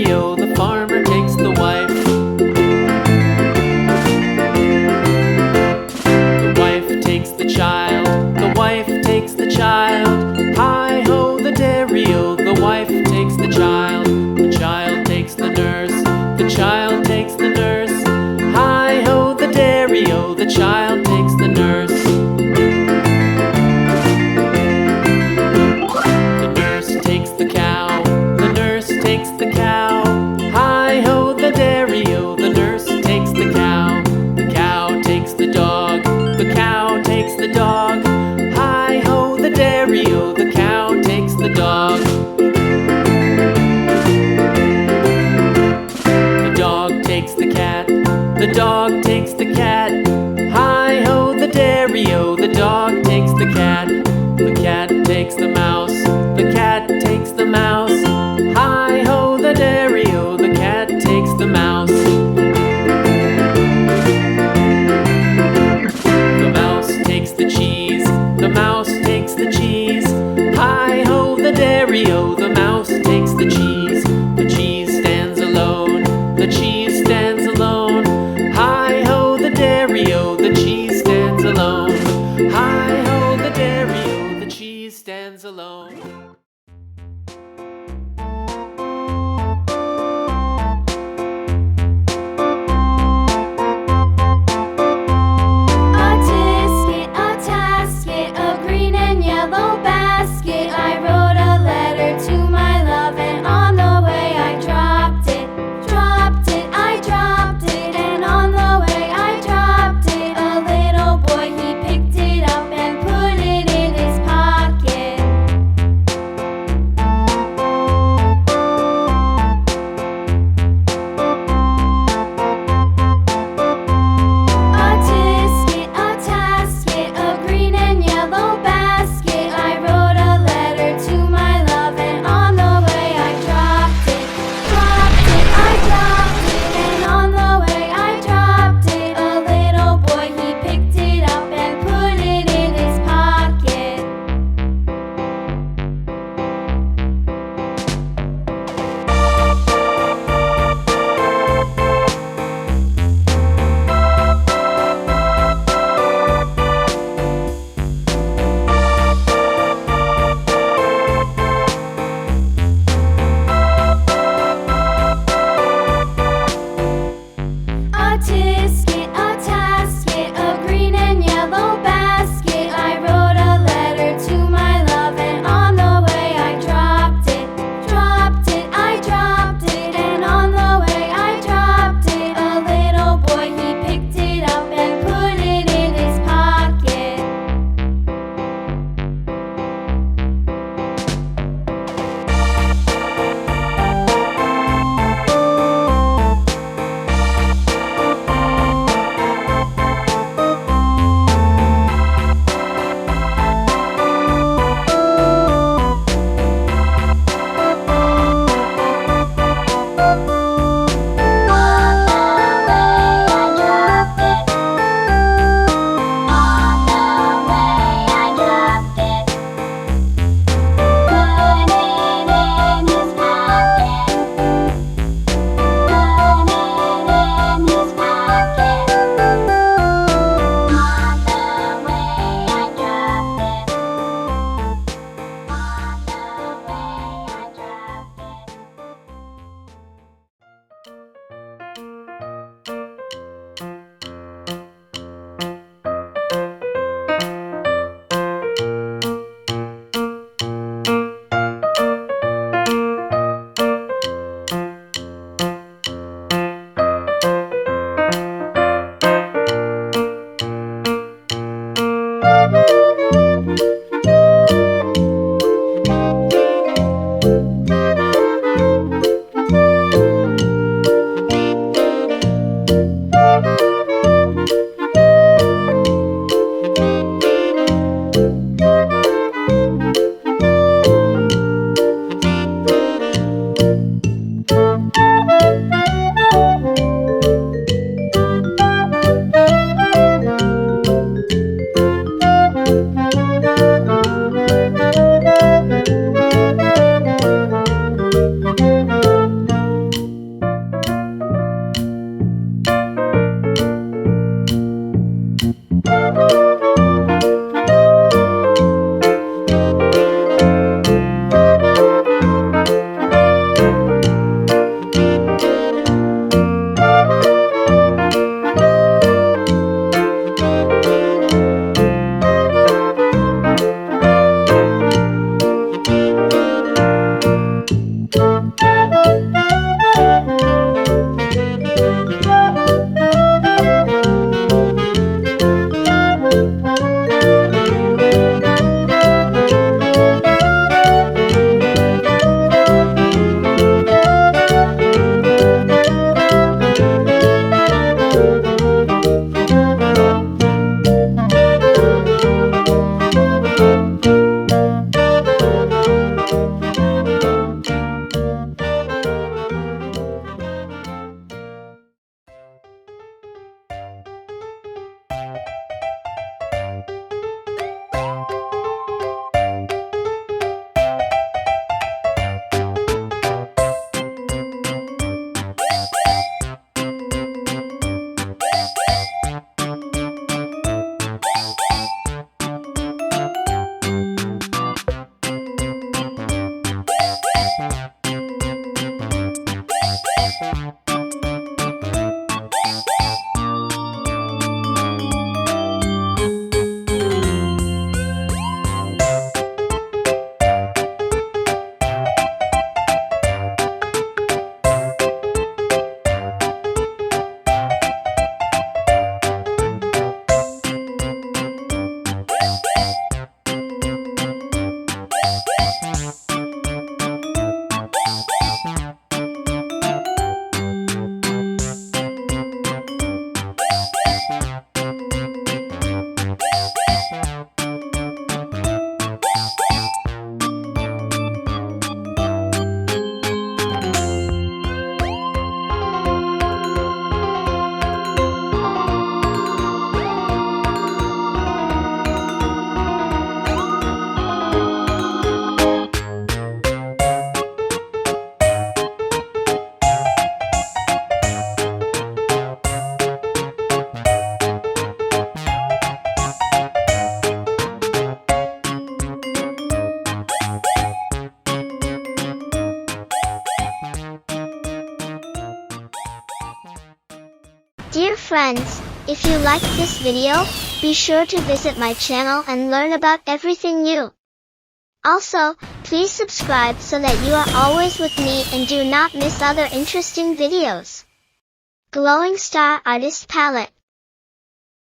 dairy-o, the farmer takes the wife. The wife takes the child, the wife takes the child. Hi-ho, the dairy-o, the wife takes the child. The child takes the nurse, the child takes the nurse. Hi-ho, the dairy-o, the child takes the nurse. The nurse takes the cow, the nurse takes the cow. Dear friends, if you liked this video, be sure to visit my channel and learn about everything new. Also, please subscribe so that you are always with me and do not miss other interesting videos. Glowing Star Artist Palette.